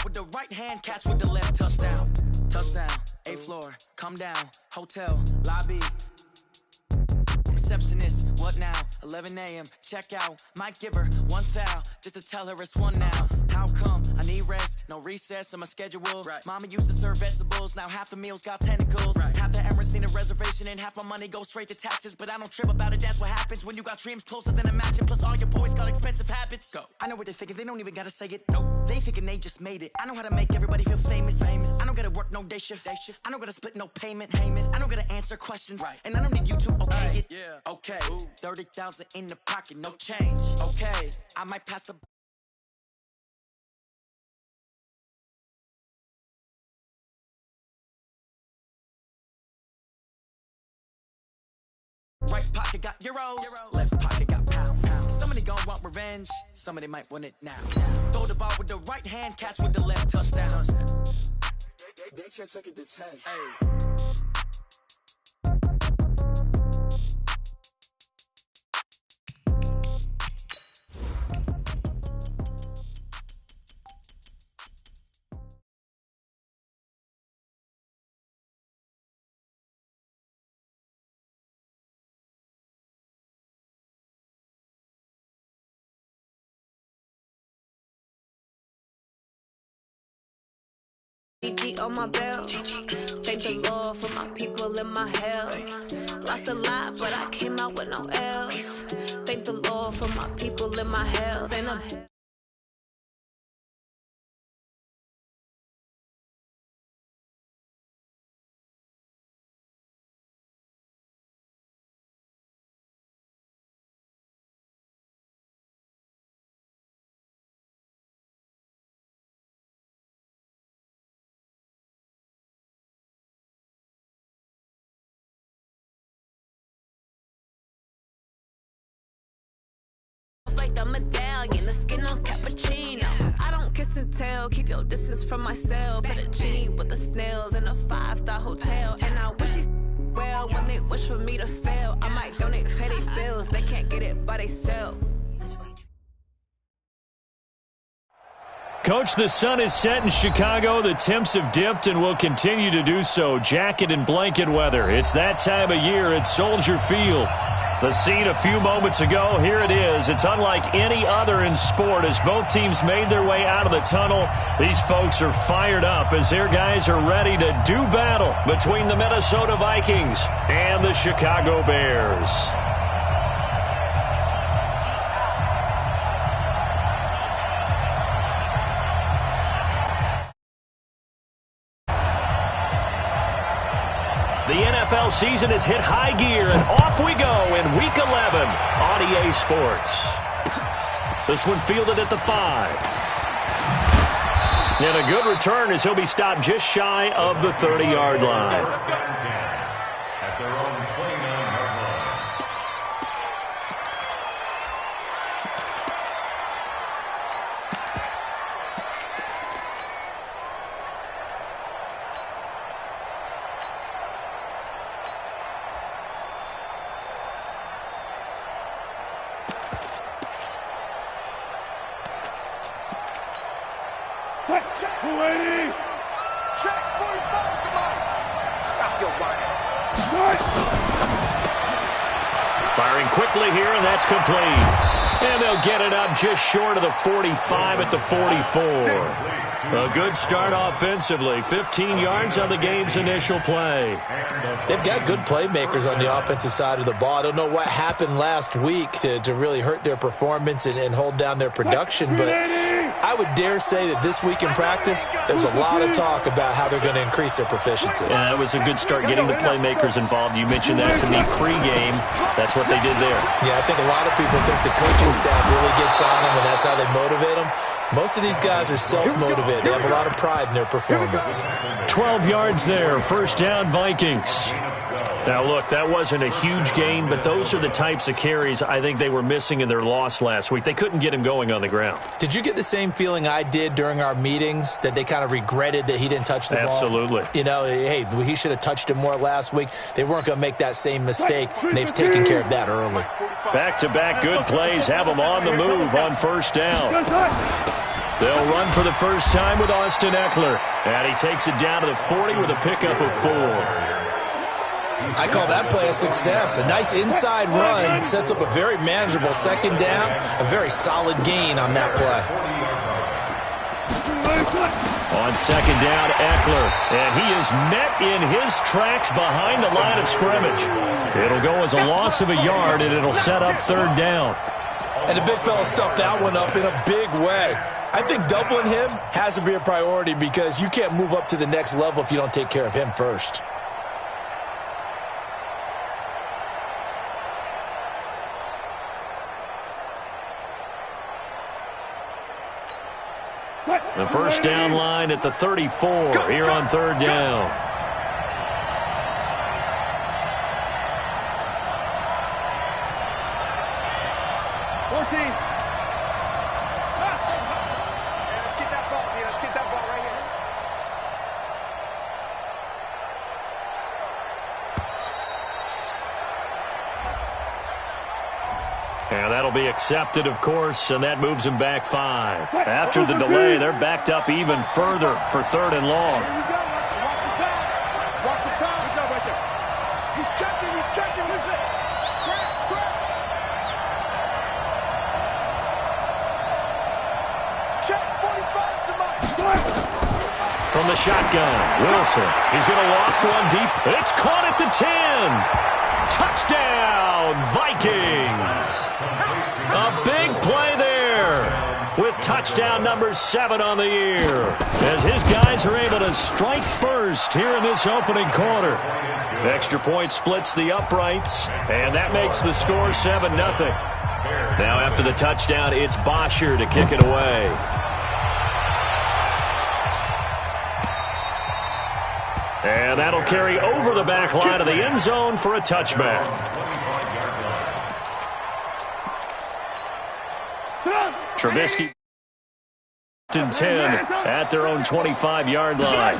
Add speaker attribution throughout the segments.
Speaker 1: with the right hand, catch with the left. Touchdown, touchdown, 8th floor, come down, hotel, lobby. Receptionist, what now? 11 a.m. check out. Might give her one foul just to tell her it's one now. How come? I need rest, no recess on my schedule. Right. Mama used to serve vegetables, now half the meals got tentacles. Right. Half the Emirates need a reservation and half my money goes straight to taxes. But I don't trip about it, that's what happens when you got dreams closer than a mansion. Plus all your boys got expensive habits. Go. I know what they're thinking, they don't even gotta say it. Nope. They thinking they just made it. I know how to make everybody feel famous. I don't gotta work no day shift. I don't gotta split no payment. I don't gotta answer questions. Right. And I don't need you to okay it. Yeah. Okay, 30,000 in the pocket, no change. Okay, I might pass the right pocket got euros, left pocket got pounds. Somebody gon' want revenge, somebody might want it now. Throw the ball with the right hand, catch with the left. Touchdown.
Speaker 2: They can't take it to 10.
Speaker 1: Hey.
Speaker 3: GG on my belt. Thank the Lord for my people in my hell. Lost a lot, but I came out with no L's. Thank the Lord for my people in my hell. Then like the medallion, the skin on cappuccino. I don't kiss and tell, keep your distance from myself. For the genie with the snails in a 5-star hotel. And I wish he well when they wish for me to fail. I might donate petty bills, they can't get it by themselves.
Speaker 4: Coach, the sun is set in Chicago. The temps have dipped and will continue to do so. Jacket and blanket weather. It's that time of year at Soldier Field. The scene a few moments ago, here it is. It's unlike any other in sport as both teams made their way out of the tunnel. These folks are fired up as their guys are ready to do battle between the Minnesota Vikings and the Chicago Bears. The NFL season has hit high gear, and off we go in Week 11 on EA Sports. This one fielded at the 5. And a good return as he'll be stopped just shy of the 30-yard line.
Speaker 5: At their own 29-yard line.
Speaker 2: Check 280. Check 45. Come on. Stop your whining.
Speaker 4: Firing quickly here, and that's complete. And they'll get it up just short of the 45 at the 44. A good start offensively. 15 yards on the game's initial play.
Speaker 6: They've got good playmakers on the offensive side of the ball. I don't know what happened last week to really hurt their performance and hold down their production, but I would dare say that this week in practice, there's a lot of talk about how they're going to increase their proficiency.
Speaker 4: Yeah, that was a good start getting the playmakers involved. You mentioned that to me pregame. That's what they did there.
Speaker 6: Yeah, I think a lot of people think the coaching staff really gets on them, and that's how they motivate them. Most of these guys are self-motivated. They have a lot of pride in their performance.
Speaker 4: 12 yards there. First down, Vikings. Now, look, that wasn't a huge gain, but those are the types of carries I think they were missing in their loss last week. They couldn't get him going on the ground.
Speaker 6: Did you get the same feeling I did during our meetings, that they kind of regretted that he didn't touch the ball?
Speaker 4: Absolutely.
Speaker 6: You know, hey, he should have touched it more last week. They weren't going to make that same mistake, and they've taken care of that early.
Speaker 4: Back-to-back good plays have them on the move on first down. They'll run for the first time with Austin Eckler. And he takes it down to the 40 with a pickup of 4.
Speaker 6: I call that play a success. A nice inside run sets up a very manageable second down. A very solid gain on that play.
Speaker 4: On second down, Eckler. And he is met in his tracks behind the line of scrimmage. It'll go as a loss of a yard, and it'll set up third down.
Speaker 6: And the big fella stuffed that one up in a big way. I think doubling him has to be a priority because you can't move up to the next level if you don't take care of him first.
Speaker 4: The first down line at the 34 here on third down.
Speaker 2: Let's get that ball, Let's get that ball right here.
Speaker 4: And that'll be accepted, of course, and that moves him back 5. After the delay, they're backed up even further for third and long.
Speaker 2: Here we go. Watch the pass. Watch the pass. Good job right there. He's checking. He's checking. Who's it? Check 45 to Mike.
Speaker 4: From the shotgun, Wilson. He's going to loft one deep. It's caught at the 10. Touchdown, Vikings. A big play there with touchdown number 7 on the year as his guys are able to strike first here in this opening quarter. Extra point splits the uprights, and that makes the score 7-0. Now after the touchdown, it's Bosher to kick it away. And that'll carry over the back line of the end zone for a touchback. Trubisky 10 at their own 25-yard line.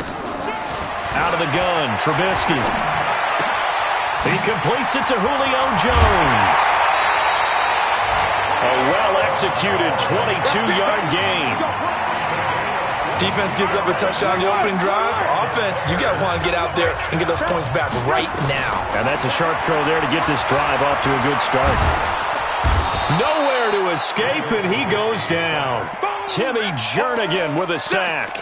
Speaker 4: Out of the gun, Trubisky. He completes it to Julio Jones. A well-executed 22-yard gain.
Speaker 6: Defense gives up a touchdown on the opening drive. Offense, you got to want to get out there and get those points back right now.
Speaker 4: And that's a sharp throw there to get this drive off to a good start. Nowhere to escape, and he goes down. Timmy Jernigan with a sack.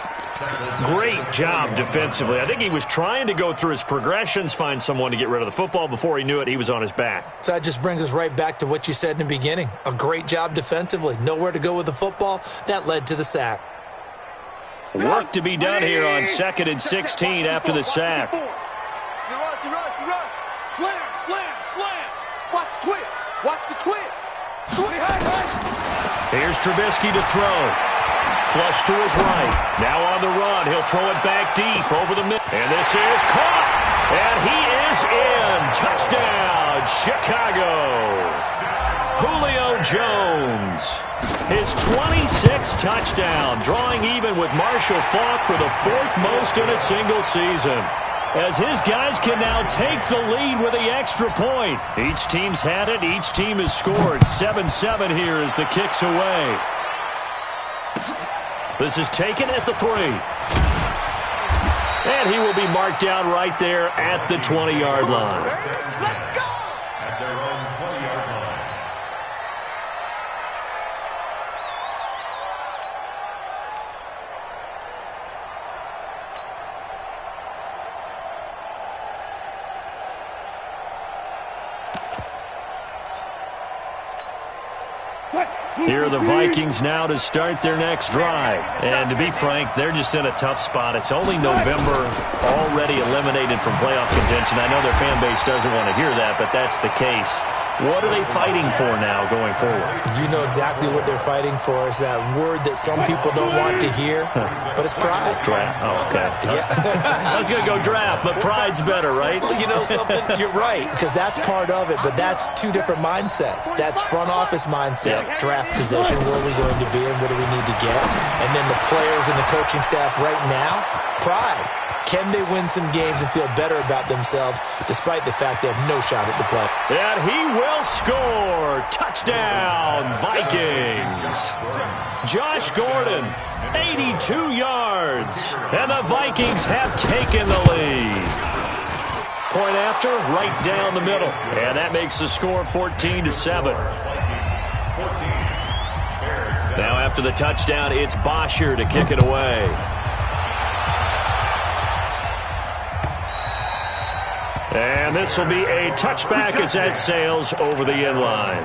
Speaker 4: Great job defensively. I think he was trying to go through his progressions, find someone to get rid of the football. Before he knew it, he was on his back.
Speaker 6: So that just brings us right back to what you said in the beginning. A great job defensively. Nowhere to go with the football. That led to the sack.
Speaker 4: Work to be done here on 2nd and 16 after the sack.
Speaker 2: You rush. Slam. Watch the twist. Watch the twist.
Speaker 4: Here's Trubisky to throw. Flush to his right. Now on the run. He'll throw it back deep over the middle. And this is caught. And he is in. Touchdown, Chicago. Julio Jones. His 26th touchdown, drawing even with Marshall Faulk for the 4th most in a single season. As his guys can now take the lead with the extra point. Each team's had it. Each team has scored. 7-7 here as the kick's away. This is taken at the 3. And he will be marked down right there at the 20-yard line.
Speaker 2: Let's go.
Speaker 5: At their own 20-yard line.
Speaker 4: Here are the Vikings now to start their next drive. And to be frank, they're just in a tough spot. It's only November, already eliminated from playoff contention. I know their fan base doesn't want to hear that, but that's the case. What are they fighting for now going forward?
Speaker 6: You know exactly what they're fighting for. Is that word that some people don't want to hear, but it's pride.
Speaker 4: Draft. Oh, okay.
Speaker 6: Yeah.
Speaker 4: I was going to go draft, but pride's better, right?
Speaker 6: You know something? You're right, because that's part of it, but that's two different mindsets. That's front office mindset, draft position, where are we going to be and what do we need to get? And then the players and the coaching staff right now, pride. Can they win some games and feel better about themselves despite the fact they have no shot at the play?
Speaker 4: And he will score. Touchdown, Vikings. Josh Gordon, 82 yards. And the Vikings have taken the lead. Point after, right down the middle. And that makes the score 14-7. Now after the touchdown, it's Bosher to kick it away. And this will be a touchback as that sails over the end line.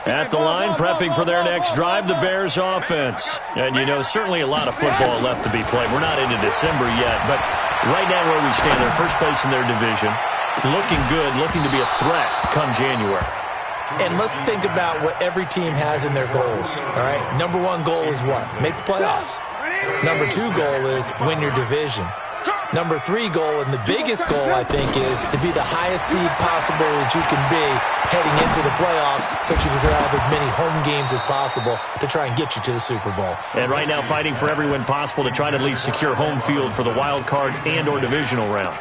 Speaker 4: At the line, prepping for their next drive, the Bears offense. And, you know, certainly a lot of football left to be played. We're not into December yet, but right now where we stand, they're first place in their division. Looking good, looking to be a threat come January.
Speaker 6: And let's think about what every team has in their goals, all right? Number one goal is what? Make the playoffs. Number two goal is win your division. Number three goal, and the biggest goal, I think, is to be the highest seed possible that you can be heading into the playoffs so that you can have as many home games as possible to try and get you to the Super Bowl.
Speaker 4: And right now fighting for every win possible to try to at least secure home field for the wild card and or divisional round.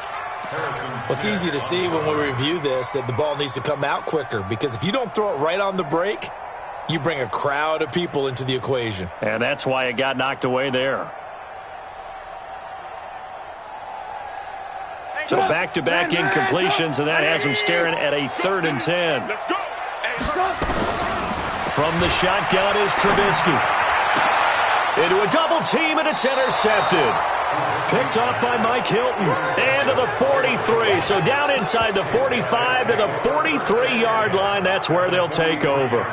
Speaker 6: Well, it's easy to see when we review this that the ball needs to come out quicker, because if you don't throw it right on the break, you bring a crowd of people into the equation.
Speaker 4: And that's why it got knocked away there. So back-to-back incompletions, and that has them staring at a 3rd and 10. From the shotgun is Trubisky. Into a double team, and it's intercepted. Picked off by Mike Hilton. And to the 43. So down inside the 45 to the 43-yard line. That's where they'll take over.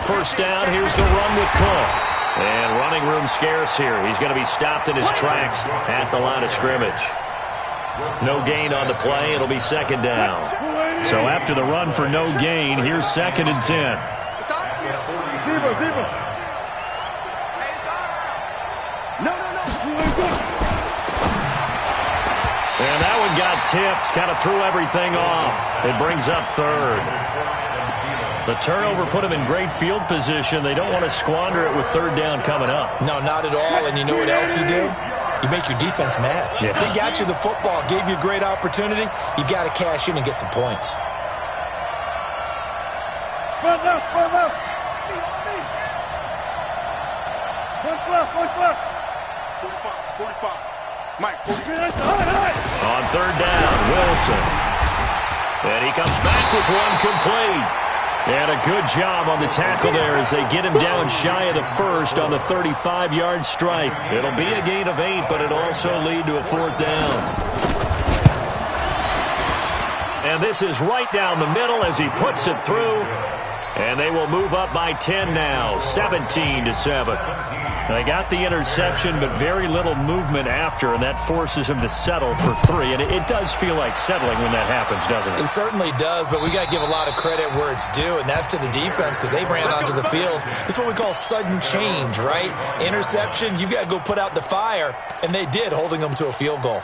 Speaker 4: First down, here's the run with Cook. And running room scarce here. He's going to be stopped in his tracks at the line of scrimmage. No gain on the play. It'll be 2nd down. So after the run for no gain, here's 2nd and 10. And that one got tipped. Kind of threw everything off. It brings up 3rd. The turnover put them in great field position. They don't want to squander it with 3rd down coming up.
Speaker 6: No, not at all. And you know what else you do? You make your defense mad.
Speaker 4: Yeah.
Speaker 6: They got you the football, gave you a great opportunity. You got to cash in and get some points.
Speaker 2: Left. Left. 45. Mike, 45.
Speaker 4: On 3rd down, Wilson. And he comes back with one complete. And a good job on the tackle there as they get him down shy of the 1st on the 35-yard strike. It'll be a gain of 8, but it'll also lead to a 4th down. And this is right down the middle as he puts it through. And they will move up by 10 now, 17-7. They got the interception, but very little movement after, and that forces him to settle for 3. And it does feel like settling when that happens, doesn't it?
Speaker 6: It certainly does, but we got to give a lot of credit where it's due, and that's to the defense, because they ran onto the field. It's what we call sudden change, right? Interception, you got to go put out the fire, and they did, holding them to a field goal.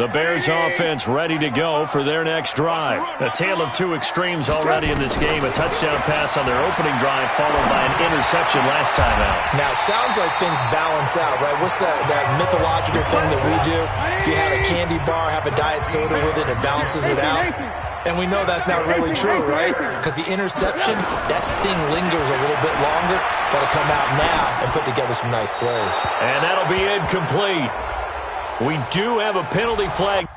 Speaker 4: The Bears offense ready to go for their next drive. A tale of two extremes already in this game. A touchdown pass on their opening drive followed by an interception last time out.
Speaker 6: Now, it sounds like things balance out, right? What's that mythological thing that we do? If you have a candy bar, have a diet soda with it, it balances it out. And we know that's not really true, right? Because the interception, that sting lingers a little bit longer. Got to come out now and put together some nice plays.
Speaker 4: And that'll be incomplete. We do have a penalty flag.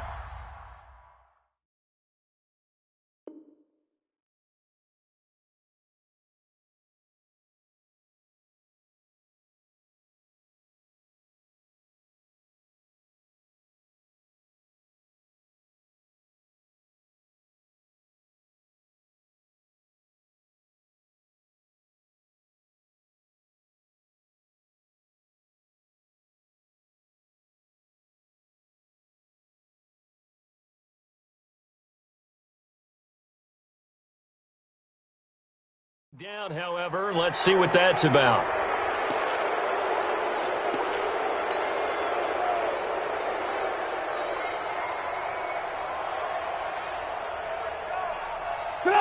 Speaker 4: Down, however, let's see what that's about.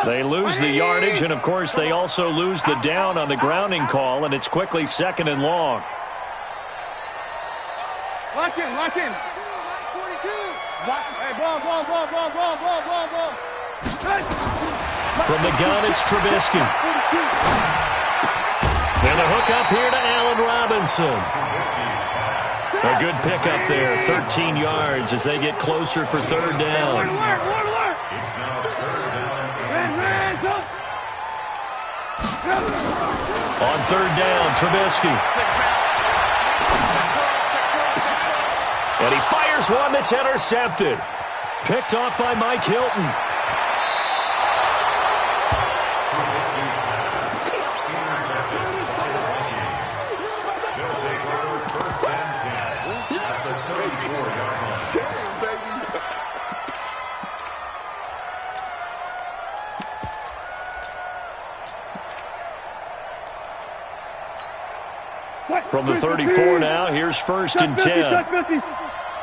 Speaker 4: They lose the yardage, and, of course, they also lose the down on the grounding call, and it's quickly 2nd and long.
Speaker 2: Lock in, lock in. 42. Hey, ball.
Speaker 4: From the gun, it's Trubisky. And the hook up here to Allen Robinson. A good pickup there, 13 yards as they get closer for 3rd down. On 3rd down, Trubisky. And he fires one that's intercepted. Picked off by Mike Hilton. From the 34 now, here's 1st and 10.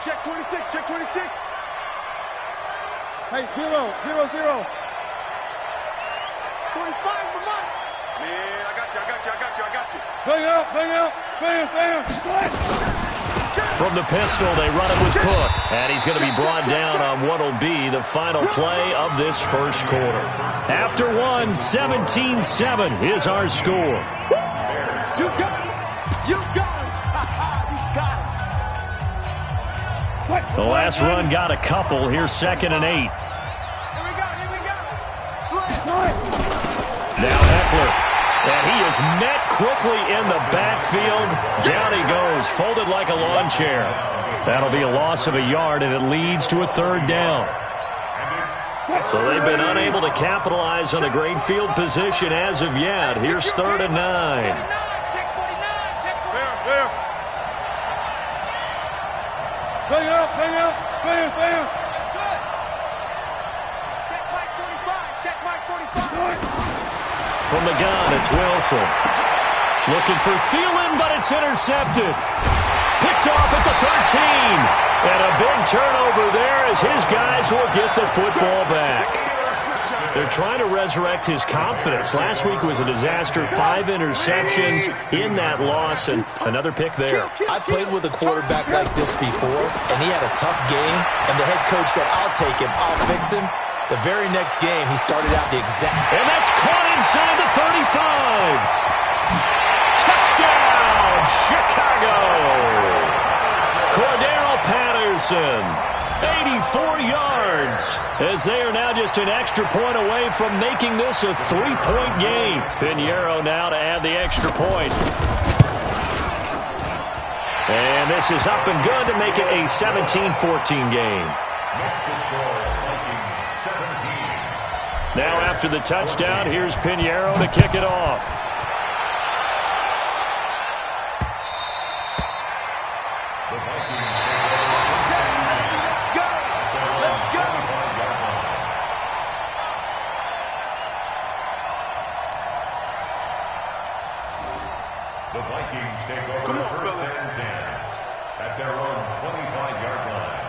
Speaker 2: Check 26, check 26. Hey, 0, 0, 0. 45's the mark. Man, I got you. Bang out.
Speaker 4: From the pistol, they run it with Cook. And he's going to be brought down on what will be the final play of this first quarter. After one, 17-7 is our score.
Speaker 2: You got it.
Speaker 4: The last run got a couple. Here's 2nd and 8.
Speaker 2: Here we go.
Speaker 4: Now Eckler. And he is met quickly in the backfield. Down he goes, folded like a lawn chair. That'll be a loss of a yard, and it leads to a 3rd down. So they've been unable to capitalize on a great field position as of yet. Here's 3rd and 9.
Speaker 2: Bang out. Check Mike 45.
Speaker 4: From the gun, it's Wilson. Looking for Thielen, but it's intercepted. Picked off at the 13. And a big turnover there as his guys will get the football back. They're trying to resurrect his confidence. Last week was a disaster. 5 interceptions in that loss, and another pick there.
Speaker 6: I played with a quarterback like this before, and he had a tough game, and the head coach said, I'll take him, I'll fix him. The very next game, he started out the exact...
Speaker 4: And that's caught inside the 35. Touchdown, Chicago. Cordero Patterson, 84 yards, as they are now just an extra point away from making this a 3-point game. Pinheiro now to add the extra point. And this is up and good to make it a 17-14 game.
Speaker 5: Next to score, Vikings 17.
Speaker 4: Now after the touchdown, here's Pinheiro to kick it off.
Speaker 5: The Vikings take over 1st and 10 at their own 25-yard line.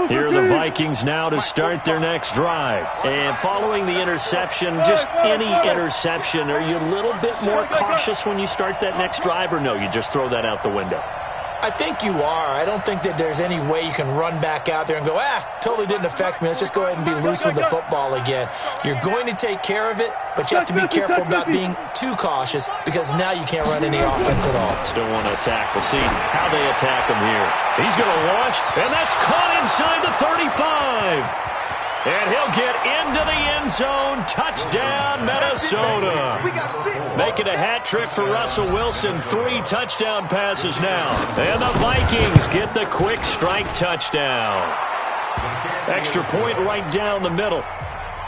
Speaker 4: Here are the Vikings now to start their next drive. And following the interception, just any interception, are you a little bit more cautious when you start that next drive, or no, you just throw that out the window?
Speaker 6: I think you are. I don't think that there's any way you can run back out there and go, totally didn't affect me. Let's just go ahead and be loose with the football again. You're going to take care of it, but you have to be careful about being too cautious because now you can't run any offense at all.
Speaker 4: Still want to attack. We'll see how they attack him here. He's going to launch, and that's caught inside the 35. And he'll get into the end zone. Touchdown, Minnesota. Making a hat trick for Russell Wilson. 3 touchdown passes now. And the Vikings get the quick strike touchdown. Extra point right down the middle.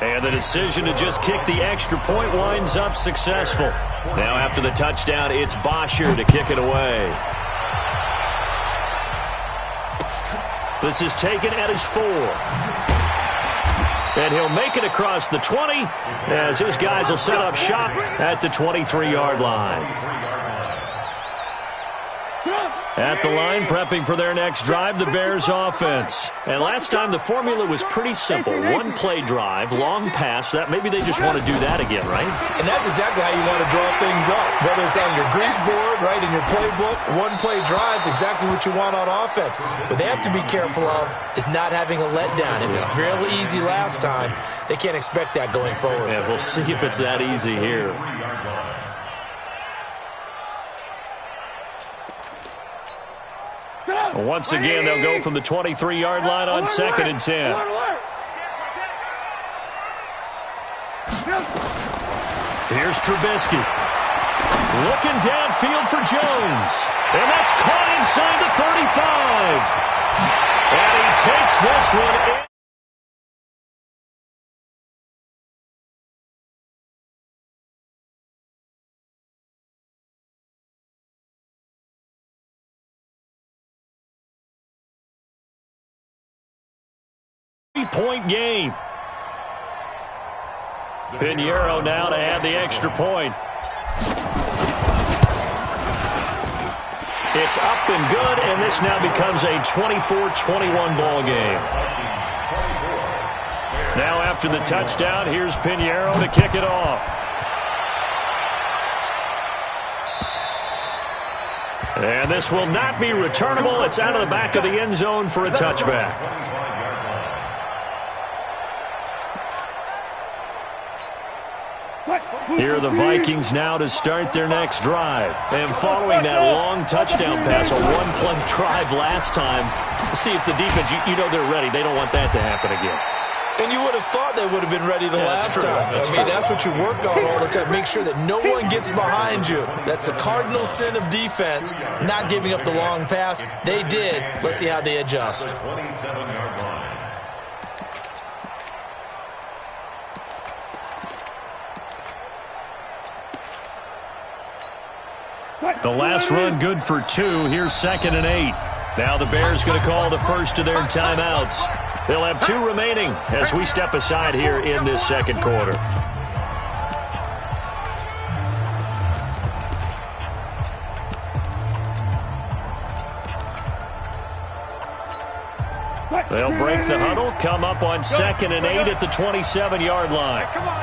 Speaker 4: And the decision to just kick the extra point winds up successful. Now after the touchdown, it's Bosher to kick it away. This is taken at his 4. And he'll make it across the 20 as his guys will set up shop at the 23-yard line. At the line, prepping for their next drive, the Bears offense. And last time, the formula was pretty simple. One-play drive, long pass. That maybe they just want to do that again, right?
Speaker 6: And that's exactly how you want to draw things up. Whether it's on your grease board, right, in your playbook, one-play drives, exactly what you want on offense. What they have to be careful of is not having a letdown. It was real easy last time. They can't expect that going forward.
Speaker 4: Yeah, we'll see if it's that easy here. Once again, they'll go from the 23-yard line on 2nd and 10. Here's Trubisky. Looking downfield for Jones. And that's caught inside the 35. And he takes this one in. Three-point game. Pinheiro now to add the extra point. It's up and good, and this now becomes a 24-21 ball game. Now after the touchdown, here's Pinheiro to kick it off. And this will not be returnable. It's out of the back of the end zone for a touchback. Here are the Vikings now to start their next drive. And following that long touchdown pass, a one-play drive last time, see if the defense, you know they're ready. They don't want that to happen again.
Speaker 6: And you would have thought they would have been ready the last time. That's what you work on all the time. Make sure that no one gets behind you. That's the cardinal sin of defense, not giving up the long pass. They did. Let's see how they adjust.
Speaker 4: The last run good for 2. Here's 2nd and 8. Now the Bears going to call the first of their timeouts. They'll have 2 remaining as we step aside here in this second quarter. They'll break the huddle, come up on 2nd and 8 at the 27-yard line.
Speaker 2: Come on,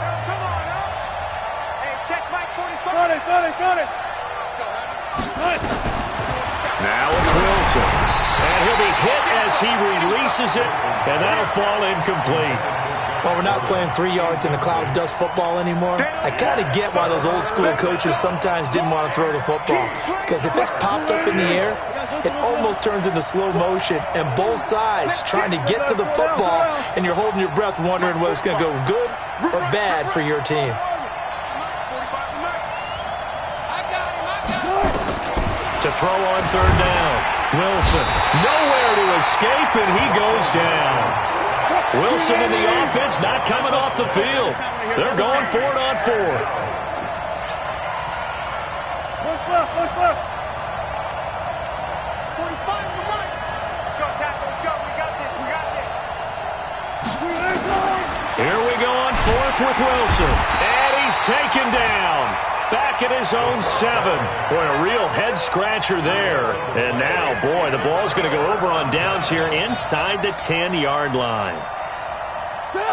Speaker 2: hey, check Mike 45. Got it.
Speaker 4: Now it's Wilson. And he'll be hit as he releases it, and that'll fall incomplete.
Speaker 6: Well, we're not playing 3 yards in a cloud of dust football anymore. I kind of get why those old school coaches sometimes didn't want to throw the football. Because if it's popped up in the air, it almost turns into slow motion. And both sides trying to get to the football, and you're holding your breath wondering whether it's going to go good or bad for your team.
Speaker 4: To throw on 3rd down. Wilson nowhere to escape, and he goes down. Wilson in the offense not coming off the field. They're going for it on 4th.
Speaker 2: Look left. 45 to the right. Let's go, tackle. Let's go. We got this.
Speaker 4: Here we go on 4th with Wilson. And he's taken down. Back at his own 7. Boy, a real head-scratcher there. And now, boy, the ball's going to go over on downs here inside the 10-yard line.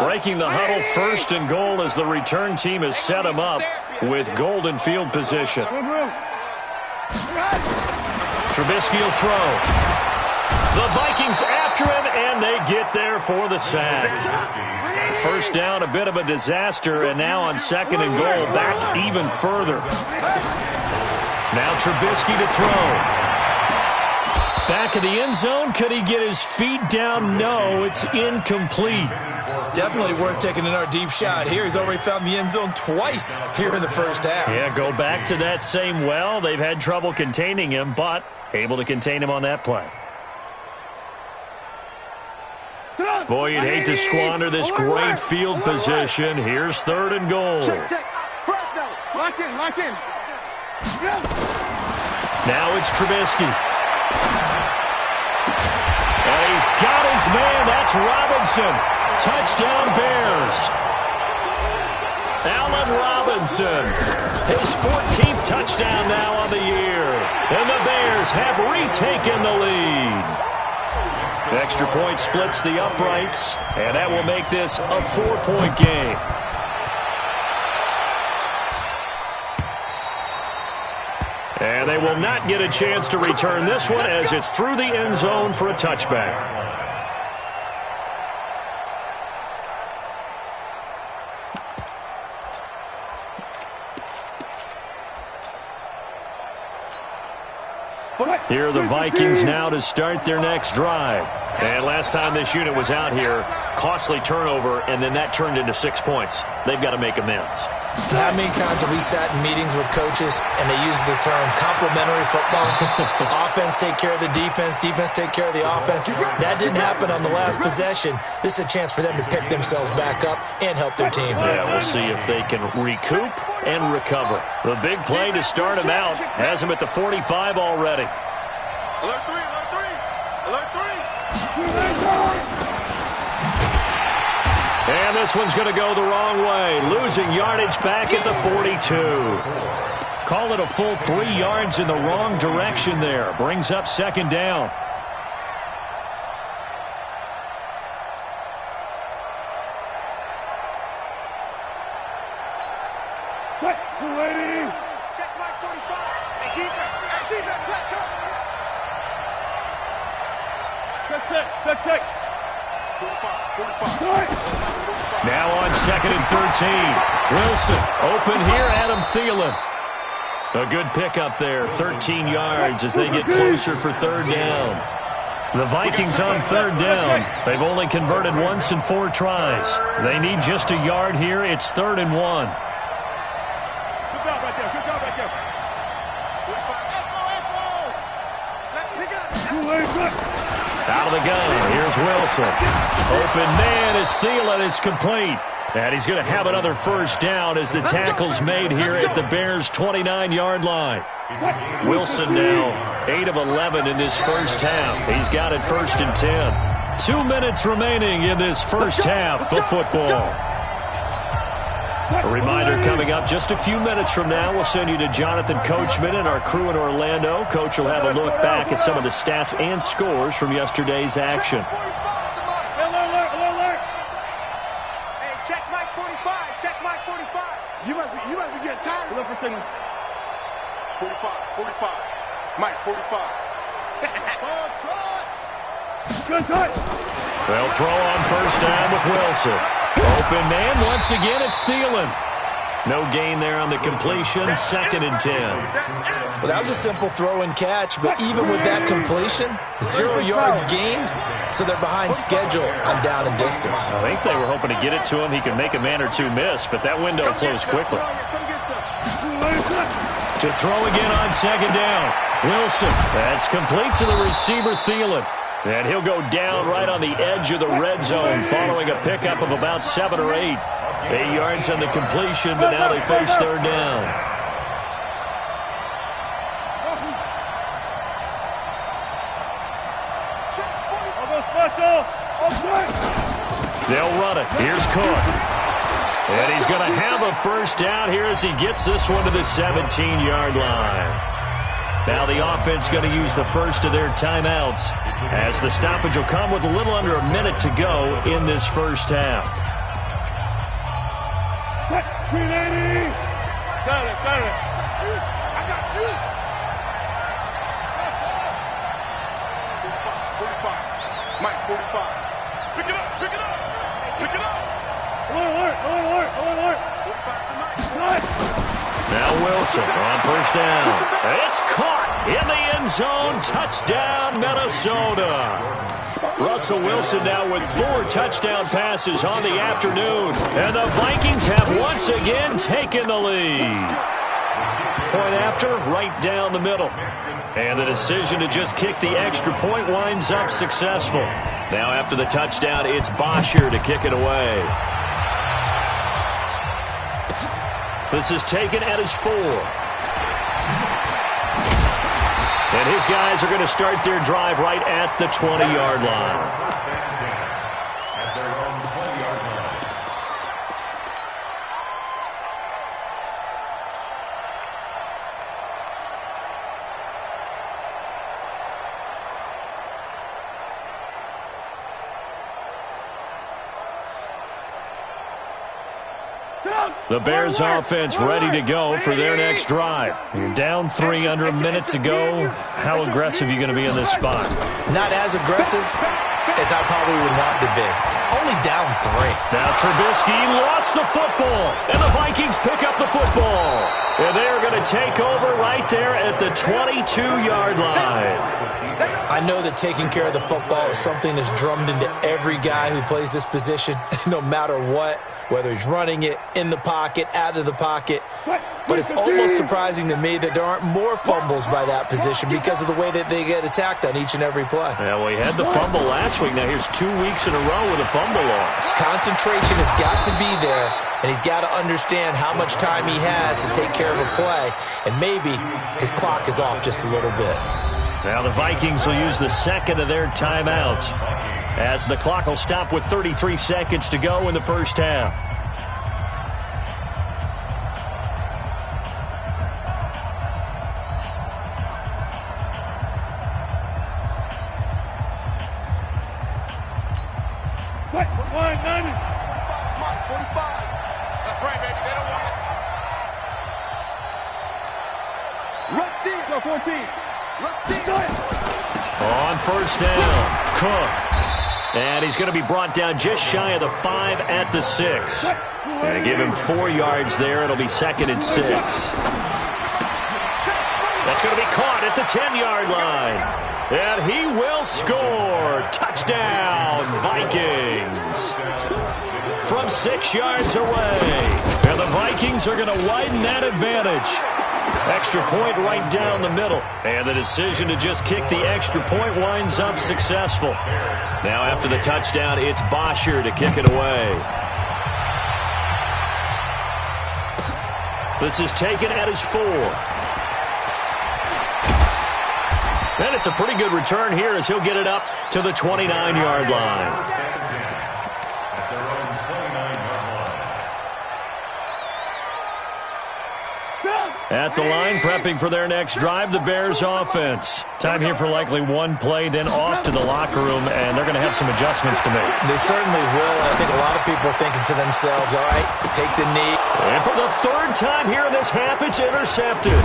Speaker 4: Breaking the huddle, 1st and goal as the return team has set him up with golden field position. Trubisky will throw. The Vikings after him, and they get there for the sack. First down, a bit of a disaster, and now on 2nd and goal, back even further. Now Trubisky to throw. Back of the end zone, could he get his feet down? No, it's incomplete.
Speaker 6: Definitely worth taking another deep shot here. He's already found the end zone twice here in the first half.
Speaker 4: Yeah, go back to that same well. They've had trouble containing him, but able to contain him on that play. Boy, you'd hate to squander this great field position. Here's 3rd and goal.
Speaker 2: Check. Lock in.
Speaker 4: Now it's Trubisky. And he's got his man. That's Robinson. Touchdown, Bears. Allen Robinson. His 14th touchdown now on the year. And the Bears have retaken the lead. Extra point splits the uprights, and that will make this a 4-point game. And they will not get a chance to return this one as it's through the end zone for a touchback. Here are the Vikings now to start their next drive. And last time this unit was out here, costly turnover, and then that turned into 6 points. They've got to make amends.
Speaker 6: How many times have we sat in meetings with coaches and they use the term complementary football? Offense take care of the defense, defense take care of the offense. That didn't happen on the last possession. This is a chance for them to pick themselves back up and help their team.
Speaker 4: Yeah, we'll see if they can recoup and recover. The big play to start him out has him at the 45 already.
Speaker 2: Alert 3, alert 3, alert 3.
Speaker 4: And this one's going to go the wrong way, losing yardage back at the 42. Call it a full 3 yards in the wrong direction there. Brings up second down.
Speaker 2: Check, 280. Check my 45. Hey, defense, let's go. Check. 45.
Speaker 4: Now on 2nd and 13. Wilson open here, Adam Thielen. A good pickup there, 13 yards as they get closer for third down. The Vikings on third down. They've only converted once in 4 tries. They need just a yard here. It's 3rd and 1.
Speaker 2: Good job right there. 45. Let's pick it up.
Speaker 4: Out of the gun, here's Wilson. Open man is Thielen. It's complete. And he's going to have another first down as the tackle's made here at the Bears' 29-yard line. Wilson now 8 of 11 in this first half. He's got it 1st and 10. 2 minutes remaining in this first half of football. A reminder coming up just a few minutes from now. We'll send you to Jonathan Coachman and our crew in Orlando. Coach will have a look back at some of the stats and scores from yesterday's action.
Speaker 2: Alert. Hey, check Mike 45. Check Mike 45. You must be getting tired. Look for signals. 45. Mike 45. Good touch.
Speaker 4: They'll throw on first down with Wilson. Open man, once again, it's Thielen. No gain there on the completion, 2nd and 10.
Speaker 6: Well, that was a simple throw and catch, but even with that completion, 0 yards gained, so they're behind schedule on down and distance.
Speaker 4: I think they were hoping to get it to him. He could make a man or two miss, but that window closed quickly. To throw again on 2nd down. Wilson, that's complete to the receiver, Thielen. And he'll go down right on the edge of the red zone following a pickup of about 7 or 8. 8 yards on the completion, but now they face third down. They'll run it. Here's Cook. And he's going to have a first down here as he gets this one to the 17-yard line. Now the offense going to use the first of their timeouts as the stoppage will come with a little under a minute to go in this first half.
Speaker 2: 380. Got it. I got you. 45. Mike 45. Pick it up. Alert. 45 to Mike.
Speaker 4: Now Wilson on first down. It's caught in the end zone. Touchdown, Minnesota. Russell Wilson now with 4 touchdown passes on the afternoon. And the Vikings have once again taken the lead. Point after, right down the middle. And the decision to just kick the extra point winds up successful. Now after the touchdown, it's Bosher to kick it away. This is taken at his 4. And his guys are going to start their drive right at the 20-yard line. The Bears offense ready to go for their next drive. You're down 3 under a minute to go. How aggressive are you going to be in this spot?
Speaker 6: Not as aggressive as I probably would want to be. Only down 3.
Speaker 4: Now Trubisky lost the football, and the Vikings pick up the football. And they are going to take over right there at the 22-yard line.
Speaker 6: I know that taking care of the football is something that's drummed into every guy who plays this position, no matter what, whether he's running it, in the pocket, out of the pocket. But it's almost surprising to me that there aren't more fumbles by that position because of the way that they get attacked on each and every play.
Speaker 4: Yeah, well, he had the fumble last week. Now here's 2 weeks in a row with a fumble loss.
Speaker 6: Concentration has got to be there, and he's got to understand how much time he has to take care of a play, and maybe his clock is off just a little bit.
Speaker 4: Now the Vikings will use the second of their timeouts as the clock will stop with 33 seconds to go in the first half.
Speaker 2: Line 90. 45. That's right, baby. They don't want it. Run 14.
Speaker 4: On first down, Cook. And he's going to be brought down just shy of the 5 at the 6. Going to give him 4 yards there. It'll be 2nd and 6. That's going to be caught at the 10-yard line. And he will score. Touchdown, Vikings. From 6 yards away. And the Vikings are going to widen that advantage. Extra point right down the middle. And the decision to just kick the extra point winds up successful. Now after the touchdown, it's Bosher to kick it away. This is taken at his 4. And it's a pretty good return here as he'll get it up to the 29-yard line. At the line, prepping for their next drive, the Bears offense. Time here for likely one play, then off to the locker room, and they're going to have some adjustments to make.
Speaker 6: They certainly will, and I think a lot of people are thinking to themselves, all right, take the knee.
Speaker 4: And for the 3rd time here in this half, it's intercepted.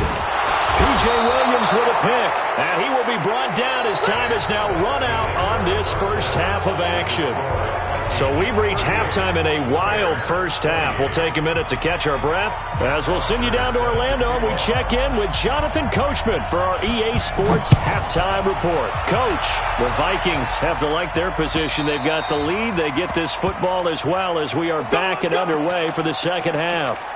Speaker 4: P.J. Williams with a pick, and he will be brought down as time is now run out on this first half of action. So we've reached halftime in a wild first half. We'll take a minute to catch our breath as we'll send you down to Orlando and we check in with Jonathan Coachman for our EA Sports halftime report. Coach, the Vikings have to like their position. They've got the lead. They get this football as well as we are back and underway for the second half.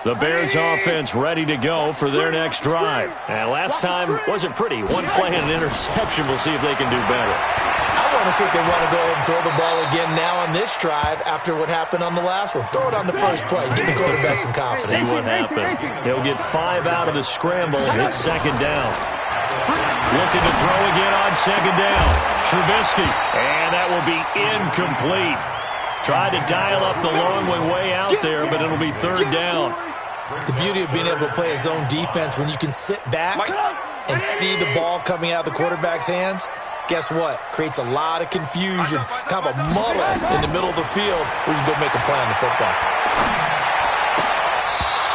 Speaker 4: The Bears offense ready to go for their next drive. And last time wasn't pretty. One play and an interception. We'll see if they can do better.
Speaker 6: I want to see if they want to go ahead and throw the ball again now on this drive after what happened on the last one. Throw it on the first play. Give the quarterback some confidence.
Speaker 4: See what happens. He'll get 5 out of the scramble. It's 2nd down. Looking to throw again on 2nd down. Trubisky. And that will be incomplete. Tried to dial up the long way out there, but it'll be 3rd down.
Speaker 6: The beauty of being able to play a zone defense when you can sit back and see the ball coming out of the quarterback's hands, guess what? Creates a lot of confusion, kind of a muddle in the middle of the field where you can go make a play on the football.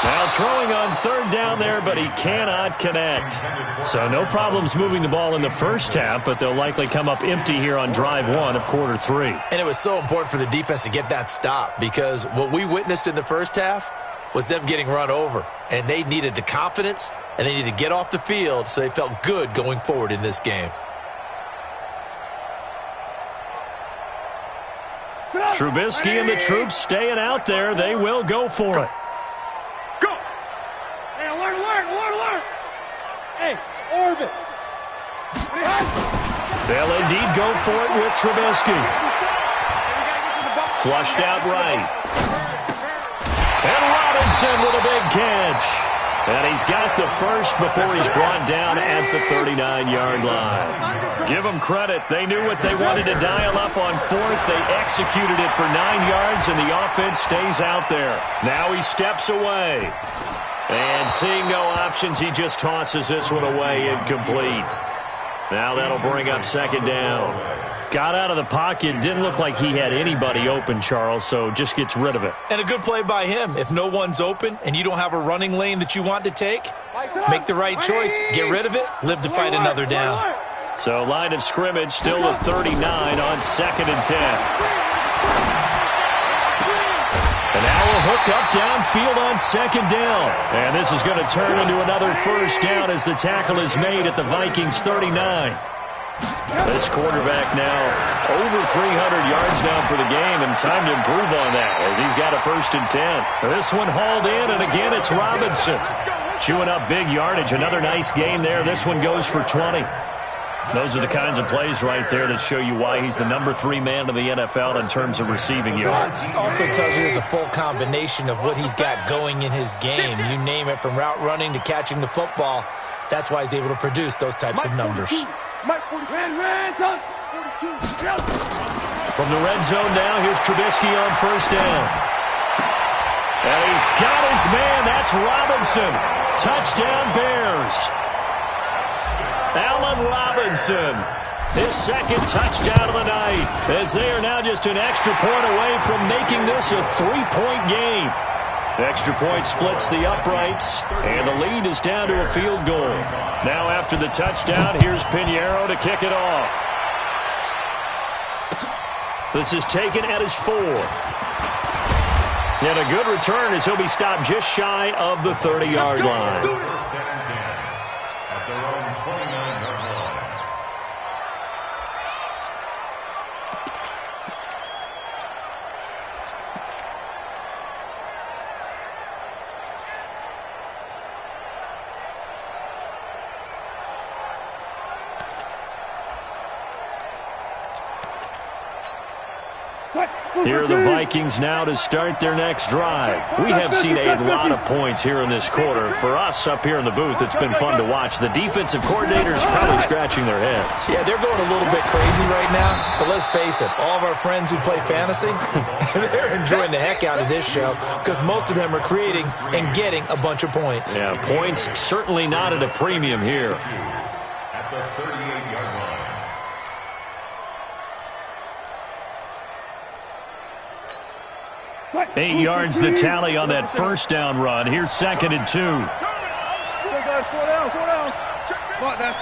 Speaker 4: Now throwing on 3rd down there, but he cannot connect. So no problems moving the ball in the first half, but they'll likely come up empty here on drive 1 of quarter 3.
Speaker 6: And it was so important for the defense to get that stop because what we witnessed in the first half was them getting run over. And they needed the confidence, and they needed to get off the field so they felt good going forward in this game.
Speaker 4: Trubisky and the troops staying out there. They will go for it.
Speaker 2: Go! Hey, alert! Hey, orbit!
Speaker 4: They'll indeed go for it with Trubisky. Flushed out right. And Robinson with a big catch. And he's got the first before he's brought down at the 39-yard line. Give them credit. They knew what they wanted to dial up on 4th. They executed it for 9 yards, and the offense stays out there. Now he steps away. And seeing no options, he just tosses this one away, incomplete. Now that'll bring up second down. Got out of the pocket. Didn't look like he had anybody open, Charles, so just gets rid of it.
Speaker 6: And a good play by him. If no one's open and you don't have a running lane that you want to take, make the right choice. Get rid of it. Live to fight another down.
Speaker 4: So line of scrimmage still a 39 on 2nd and 10. And now a hook up downfield on 2nd down. And this is going to turn into another first down as the tackle is made at the Vikings 39. This quarterback now over 300 yards now for the game, and time to improve on that as he's got a 1st and 10. This one hauled in, and again it's Robinson. Chewing up big yardage. Another nice gain there. This one goes for 20. Those are the kinds of plays right there that show you why he's the number 3 man in the NFL in terms of receiving yards.
Speaker 6: Also tells you there's a full combination of what he's got going in his game. You name it, from route running to catching the football. That's why he's able to produce those types of numbers.
Speaker 4: From the red zone now, here's Trubisky on 1st down. And he's got his man. That's Robinson. Touchdown Bears. Allen Robinson, his 2nd touchdown of the night, as they are now just an extra point away from making this a 3-point game. The extra point splits the uprights, and the lead is down to a field goal. Now after the touchdown, here's Pinheiro to kick it off. This is taken at his 4. And a good return as he'll be stopped just shy of the 30-yard line. Here are the Vikings now to start their next drive. We have seen a lot of points here in this quarter. For us up here in the booth, it's been fun to watch. The defensive coordinators probably scratching their heads.
Speaker 6: Yeah, they're going a little bit crazy right now. But let's face it, all of our friends who play fantasy, they're enjoying the heck out of this show because most of them are creating and getting a bunch of points.
Speaker 4: Yeah, points certainly not at a premium here.
Speaker 5: At the 38-yard line.
Speaker 4: 8 yards the tally on that 1st down run. Here's 2nd and 2.
Speaker 2: 4 down. Spot that.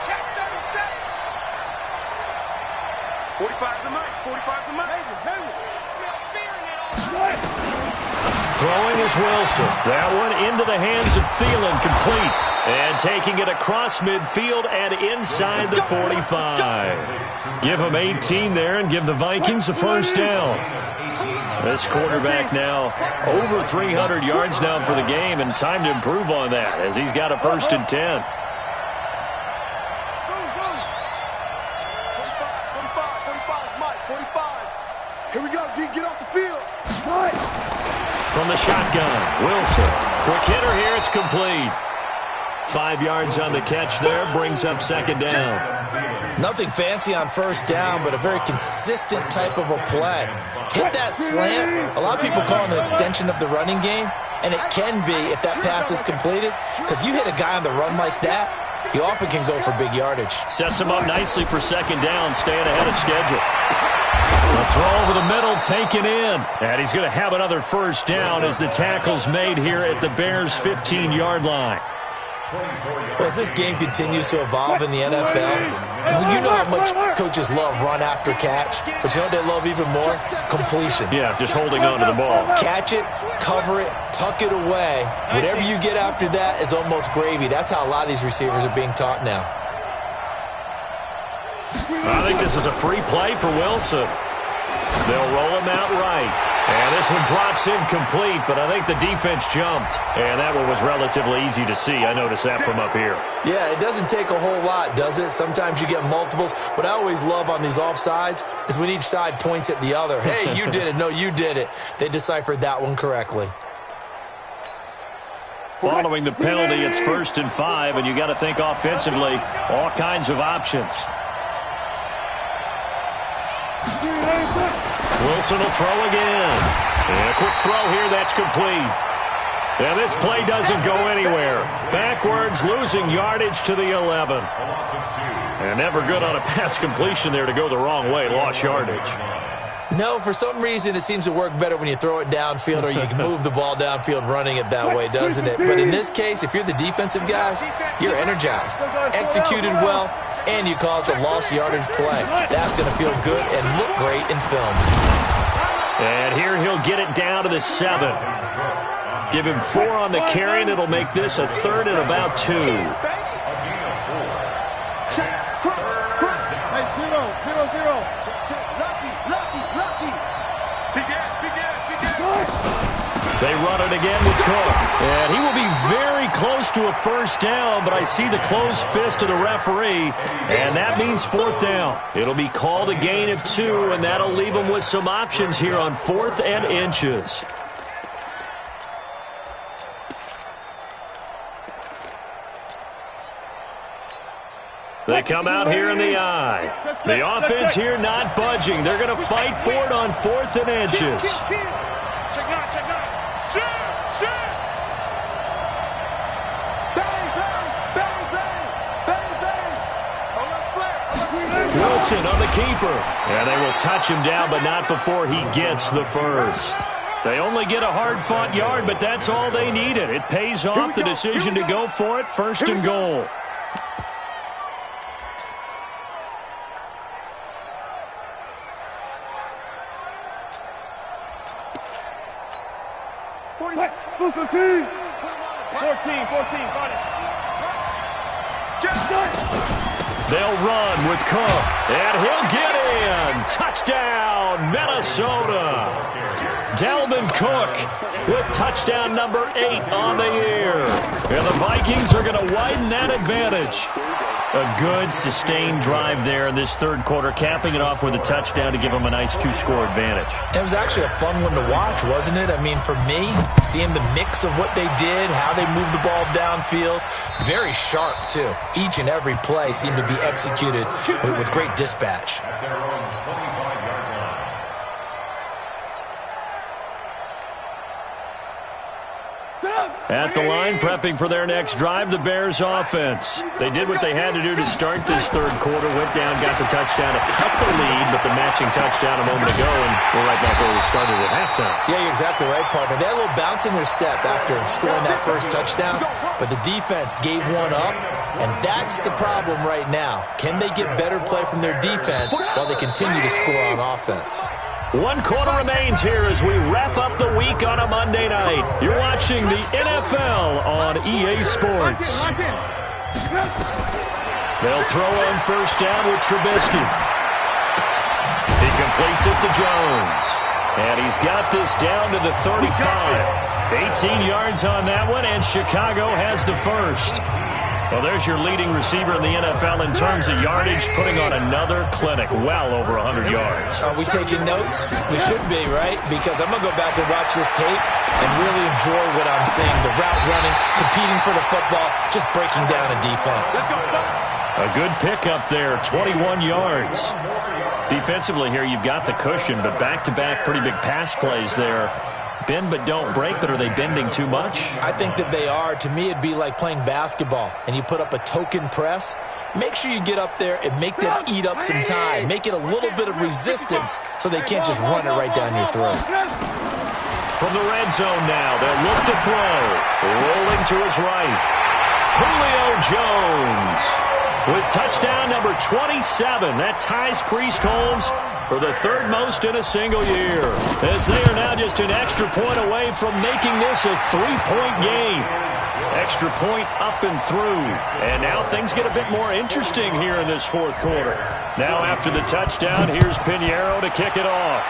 Speaker 2: Check 37. 45 the mic.
Speaker 4: Throwing is Wilson. That one into the hands of Thielen, complete. And taking it across midfield and inside the 45. Give him 18 there and give the Vikings a 1st down. This quarterback now over 300 yards now for the game, and time to improve on that as he's got a 1st and 10.
Speaker 2: 45. Here we go, D. Get off the field.
Speaker 4: From the shotgun, Wilson. Quick hitter here, it's complete. 5 yards on the catch there, brings up 2nd down.
Speaker 6: Nothing fancy on 1st down, but a very consistent type of a play. Hit that slant. A lot of people call it an extension of the running game, and it can be if that pass is completed, because you hit a guy on the run like that, he often can go for big yardage.
Speaker 4: Sets him up nicely for 2nd down, staying ahead of schedule. A throw over the middle, taken in. And he's going to have another 1st down as the tackle's made here at the Bears' 15-yard line.
Speaker 6: Well, as this game continues to evolve in the NFL, you know how much coaches love run after catch, but you know what they love even more? Completions.
Speaker 4: Yeah, just holding on to the ball.
Speaker 6: Catch it, cover it, tuck it away. Whatever you get after that is almost gravy. That's how a lot of these receivers are being taught now.
Speaker 4: I think this is a free play for Wilson. They'll roll him out right. And this one drops incomplete, but I think the defense jumped. And that one was relatively easy to see. I noticed that from up here.
Speaker 6: Yeah, it doesn't take a whole lot, does it? Sometimes you get multiples. What I always love on these offsides is when each side points at the other. Hey, you did it. No, you did it. They deciphered that one correctly.
Speaker 4: Following the penalty, it's 1st and 5, and you got to think offensively, all kinds of options. Wilson will throw again. And a quick throw here, that's complete. And this play doesn't go anywhere. Backwards, losing yardage to the 11. And never good on a pass completion there to go the wrong way. Lost yardage.
Speaker 6: No, for some reason it seems to work better when you throw it downfield or you can move the ball downfield running it that way, doesn't it? But in this case, if you're the defensive guys, you're energized, executed well, and you caused a lost yardage play. That's going to feel good and look great in film.
Speaker 4: And here he'll get it down to the 7. Give him 4 on the carry, and it'll make this a 3rd and about 2. They run it again with Cook. And he will be very close to a first down, but I see the closed fist of the referee, and that means 4th down. It'll be called a gain of 2, and that'll leave them with some options here on 4th and inches. They come out here in the eye. The offense here not budging. They're going to fight for it on 4th and inches.
Speaker 2: Check nine. Shoot! Bang!
Speaker 4: Wilson on the keeper. And they will touch him down, but not before he gets the first. They only get a hard-fought yard, but that's all they needed. It pays off the decision to go for it. 1st and goal. They'll run with Cook, and he'll get in. Touchdown, Minnesota. Dalvin Cook with touchdown number 8 on the year. And the Vikings are going to widen that advantage. A good, sustained drive there in this 3rd quarter, capping it off with a touchdown to give them a nice 2-score advantage.
Speaker 6: It was actually a fun one to watch, wasn't it? I mean, for me, seeing the mix of what they did, how they moved the ball downfield, very sharp, too. Each and every play seemed to be executed with great dispatch.
Speaker 5: At their own 25-yard line.
Speaker 4: At the line, prepping for their next drive, the Bears offense. They did what they had to do to start this 3rd quarter, went down, got the touchdown to cut the lead, but the matching touchdown a moment ago, and we're right back where we started at halftime.
Speaker 6: Yeah, you're exactly right, partner. They had a little bounce in their step after scoring that first touchdown, but the defense gave one up, and that's the problem right now. Can they get better play from their defense while they continue to score on offense?
Speaker 4: 1 quarter remains here as we wrap up the week on a Monday night. You're watching the NFL on EA Sports. They'll throw on 1st down with Trubisky. He completes it to Jones. And he's got this down to the 35. 18 yards on that one, and Chicago has the first. Well, there's your leading receiver in the NFL in terms of yardage, putting on another clinic, well over 100 yards.
Speaker 6: Are we taking notes? We should be, right? Because I'm going to go back and watch this tape and really enjoy what I'm seeing. The route running, competing for the football, just breaking down a defense.
Speaker 4: A good pickup there, 21 yards. Defensively here, you've got the cushion, but back-to-back pretty big pass plays there. Bend but don't break, but are they bending too much?
Speaker 6: I think that they are. To me, it'd be like playing basketball, and you put up a token press. Make sure you get up there and make them eat up some time. Make it a little bit of resistance so they can't just run it right down your throat.
Speaker 4: From the red zone now, they'll look to throw. Rolling to his right. Julio Jones with touchdown number 27. That ties Priest Holmes for the 3rd most in a single year, as they are now just an extra point away from making this a 3-point game. Extra point up and through. And now things get a bit more interesting here in this 4th quarter. Now after the touchdown, here's Pinheiro to kick it off.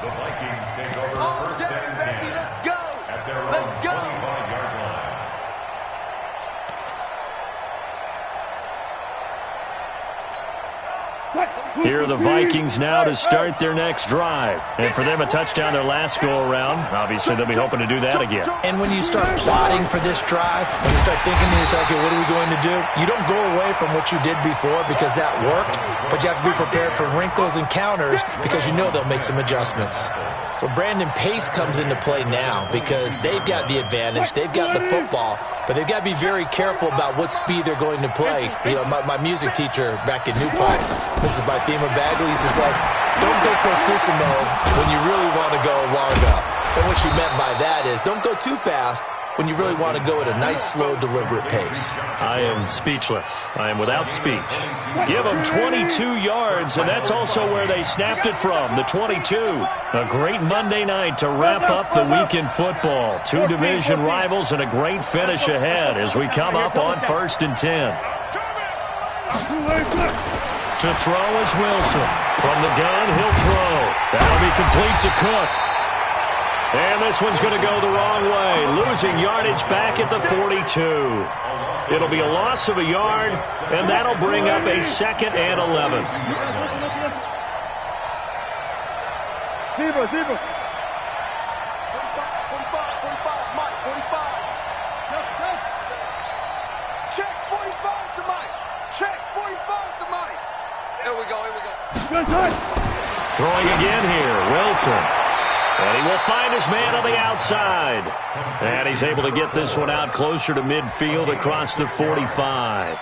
Speaker 5: The Vikings take over 1st and 10. Let's go! At their own 25-yard line.
Speaker 4: Here are the Vikings now to start their next drive. And for them, a touchdown their last go-around. Obviously, they'll be hoping to do that again.
Speaker 6: And when you start plotting for this drive, when you start thinking to yourself, okay, what are we going to do? You don't go away from what you did before because that worked, but you have to be prepared for wrinkles and counters because you know they'll make some adjustments. Well, Brandon, pace comes into play now because they've got the advantage. They've got the football, but they've got to be very careful about what speed they're going to play. You know, my music teacher back in New Paltz, Mrs. Bythema Bagley, used to say, don't go prestissimo when you really want to go largo. And what she meant by that is don't go too fast when you really want to go at a nice, slow, deliberate pace.
Speaker 4: I am speechless. I am without speech. Give them 22 yards, and that's also where they snapped it from, the 22. A great Monday night to wrap up the weekend football. Two division rivals and a great finish ahead as we come up on 1st and 10. To throw is Wilson. From the gun, he'll throw. That'll be complete to Cook. And this one's going to go the wrong way, losing yardage back at the 42. It'll be a loss of a yard, and that'll bring up a 2nd and 11.
Speaker 2: Zebra. 45, Mike, 45. Check 45 to Mike. Check 45 to Mike. Here we go.
Speaker 4: Throwing again here, Wilson. And he will find his man on the outside. And he's able to get this one out closer to midfield across the 45.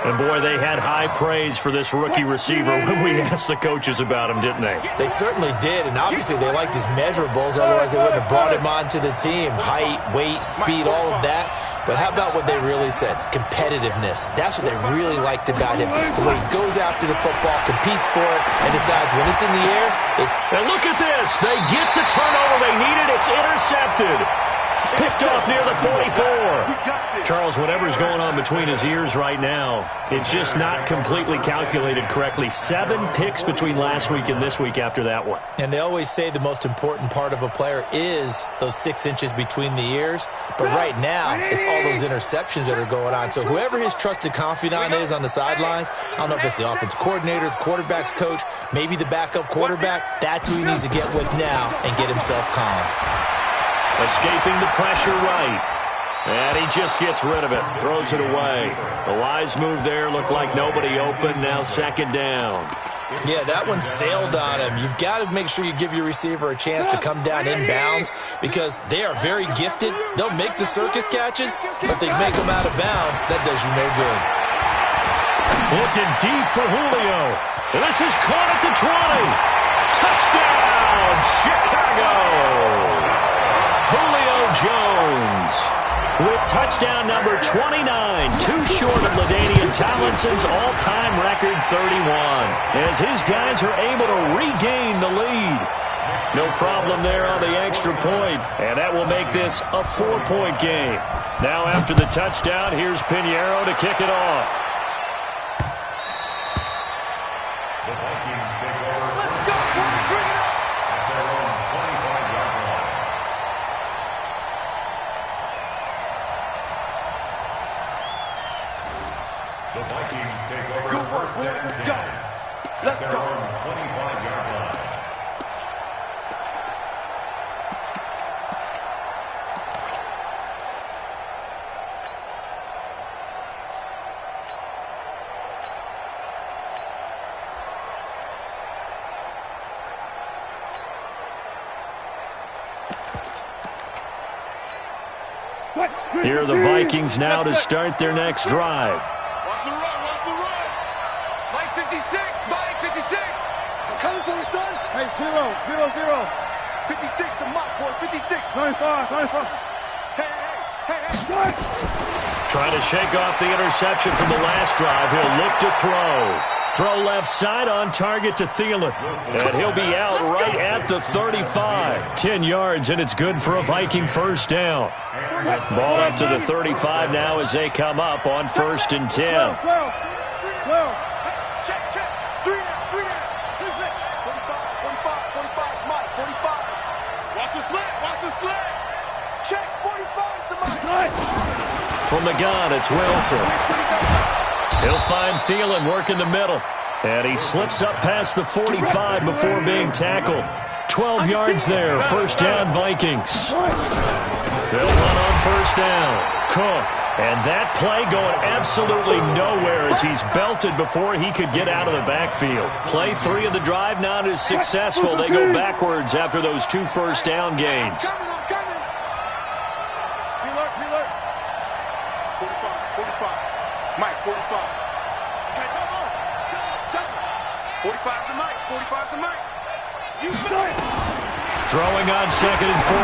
Speaker 4: And, boy, they had high praise for this rookie receiver when we asked the coaches about him, didn't they?
Speaker 6: They certainly did, and obviously they liked his measurables, otherwise they wouldn't have brought him onto the team. Height, weight, speed, all of that. But how about what they really said? Competitiveness. That's what they really liked about him. The way he goes after the football, competes for it, and decides when it's in the air.
Speaker 4: And look at this. They get the turnover they needed. It's intercepted. Picked off near the 44. Charles, whatever's going on between his ears right now, it's just not completely calculated correctly. 7 picks between last week and this week after that one.
Speaker 6: And they always say the most important part of a player is those 6 inches between the ears. But right now, it's all those interceptions that are going on. So whoever his trusted confidant is on the sidelines, I don't know if it's the offensive coordinator, the quarterback's coach, maybe the backup quarterback, that's who he needs to get with now and get himself calm.
Speaker 4: Escaping the pressure right. And he just gets rid of it. Throws it away. The wise move there. Looked like nobody open. Now 2nd down.
Speaker 6: Yeah, that one sailed on him. You've got to make sure you give your receiver a chance to come down inbounds because they are very gifted. They'll make the circus catches, but they make them out of bounds. That does you no good.
Speaker 4: Looking deep for Julio. And this is caught at the 20. Touchdown, Chicago. Julio Jones with touchdown number 29, too short of LaDainian Tomlinson's all-time record 31, as his guys are able to regain the lead. No problem there on the extra point, and that will make this a 4-point game. Now after the touchdown, here's Pinheiro to kick it off.
Speaker 5: The Vikings take over. Let's go, boys, bring it up. At their own 25-yard line. The Vikings take over.
Speaker 2: Good work, boys. Let's go. Let's go.
Speaker 5: 25-yard line.
Speaker 4: Here are the Vikings now to start their next drive.
Speaker 2: Watch the run. Mike 56, Mike 56. I'm coming for you, son. Hey, 0. 56 to Mike, boys, 56. 95. Hey.
Speaker 4: Trying to shake off the interception from the last drive. He'll look to throw. Throw left side on target to Thielen. And he'll be out right at the 35. 10 yards, and it's good for a Viking first down. Ball up to the 35 now as they come up on 1st and 10.
Speaker 2: Well. Check. 3 now. 45, Mike, 45. Watch the slant. Check 45 to Mike.
Speaker 4: From the gun, it's Wilson. He'll find Thielen working the middle. And he slips up past the 45 before being tackled. 12 yards there, first down Vikings. They'll run on first down. Cook. And that play going absolutely nowhere as he's belted before he could get out of the backfield. Play 3 of the drive not as successful. They go backwards after those 2 first down gains.
Speaker 2: I'm coming. Alert. 45. Mike, 45. Okay, come on. 45 to Mike. 45 to Mike. You
Speaker 4: Throwing on 2nd and 14.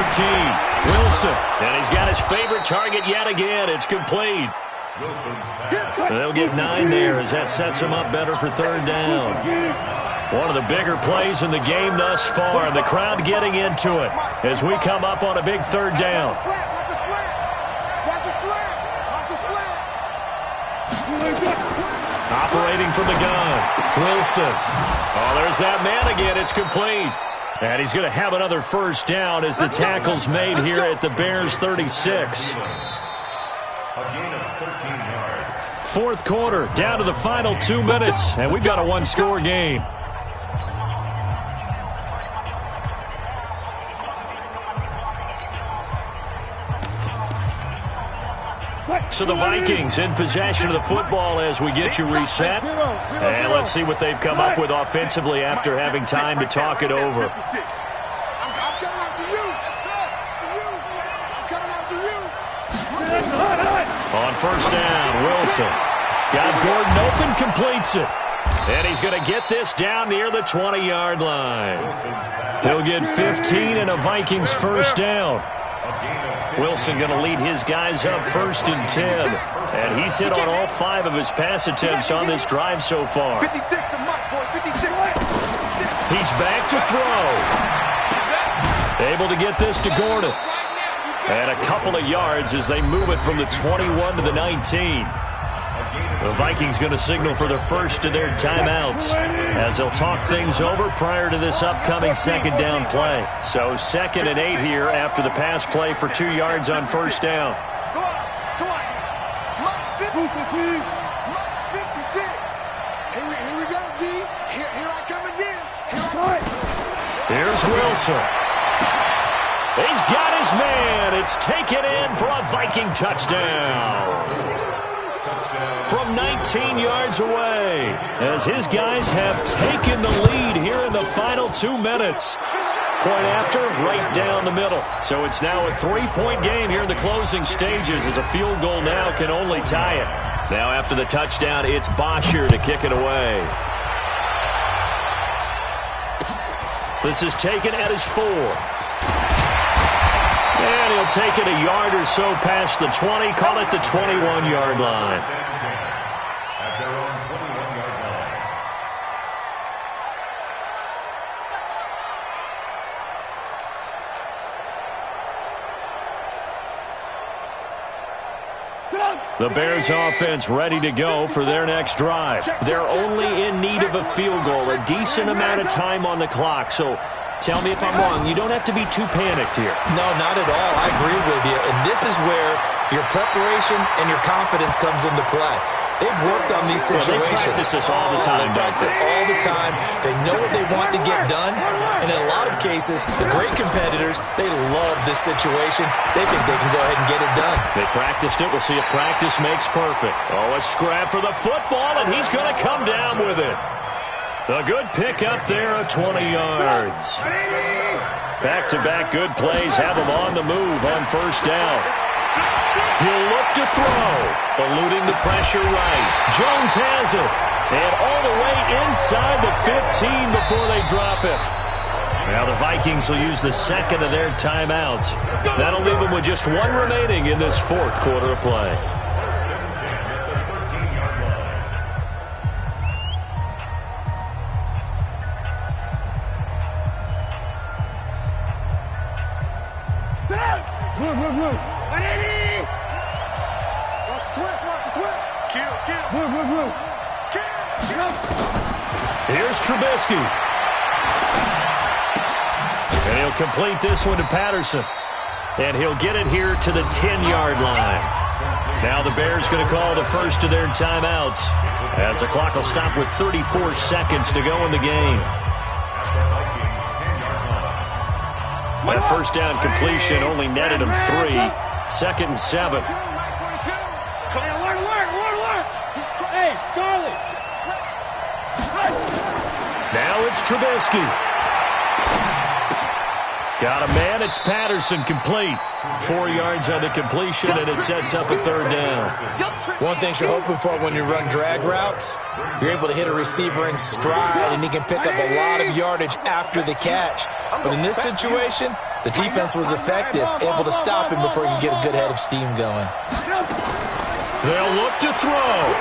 Speaker 4: Wilson. And he's got his favorite target yet again. It's complete. They'll get 9 there as that sets him up better for 3rd down. One of the bigger plays in the game thus far. The crowd getting into it as we come up on a big 3rd down. Operating from the gun. Wilson. Oh, there's that man again. It's complete. And he's going to have another first down as the tackle's made here at the Bears' 36.
Speaker 5: A gain of 13 yards.
Speaker 4: 4th quarter, down to the final 2 minutes, and we've got a 1-score game. So the Vikings in possession of the football as we get you reset. And let's see what they've come up with offensively after having time to talk it over.
Speaker 2: I'm coming after you. I'm coming after you.
Speaker 4: On first down, Wilson. Got Gordon open, completes it. And he's going to get this down near the 20-yard line. He'll get 15 and a Vikings first down. Wilson going to lead his guys up 1st and 10. And he's hit on all 5 of his pass attempts on this drive so far.
Speaker 2: 56 to Mike, boys. 56.
Speaker 4: He's back to throw. Able to get this to Gordon. And a couple of yards as they move it from the 21 to the 19. The Vikings going to signal for the first of their timeouts as they'll talk things over prior to this upcoming 2nd down play. So 2nd and 8 here after the pass play for 2 yards on first down.
Speaker 2: Come on. Mike 56. Here we go, D. Here I come again.
Speaker 4: Here's Wilson. He's got his man. It's taken in for a Viking touchdown. From 19 yards away as his guys have taken the lead here in the final 2 minutes. Point after, right down the middle. So it's now a 3-point game here in the closing stages as a field goal now can only tie it. Now after the touchdown, it's Bosher to kick it away. This is taken at his 4. And he'll take it a yard or so past the 20, call it the 21-yard line.
Speaker 5: At their own 21-yard line.
Speaker 4: The Bears offense ready to go for their next drive. They're only in need of a field goal, a decent amount of time on the clock. So tell me if I'm wrong. You don't have to be too panicked here.
Speaker 6: No, not at all. I agree with you. And this is where your preparation and your confidence comes into play. They've worked on these situations.
Speaker 4: They practice this all the time.
Speaker 6: They practice it all the time. They know what they want to get done. And in a lot of cases, the great competitors, they love this situation. They think they can go ahead and get it done.
Speaker 4: They practiced it. We'll see if practice makes perfect. Oh, a scrap for the football, and he's going to come down with it. A good pick up there of 20 yards. Back-to-back good plays have him on the move on first down. He'll look to throw, eluding the pressure right. Jones has it, and all the way inside the 15 before they drop it. Now the Vikings will use the 2nd of their timeouts. That'll leave them with just 1 remaining in this 4th quarter of play. Here's Trubisky. And he'll complete this one to Patterson. And he'll get it here to the 10-yard line. Now the Bears going to call the first of their timeouts as the clock will stop with 34 seconds to go in the game. That first down completion only netted him 3. 2nd and 7.
Speaker 2: Hey, Charlie.
Speaker 4: Now it's Trubisky. Got a man. It's Patterson, complete. 4 yards on the completion, and it sets up a 3rd down.
Speaker 6: One thing you're hoping for when you run drag routes, you're able to hit a receiver in stride, and he can pick up a lot of yardage after the catch. But in this situation, the defense was effective, able to stop him before he could get a good head of steam going.
Speaker 4: They'll look to throw.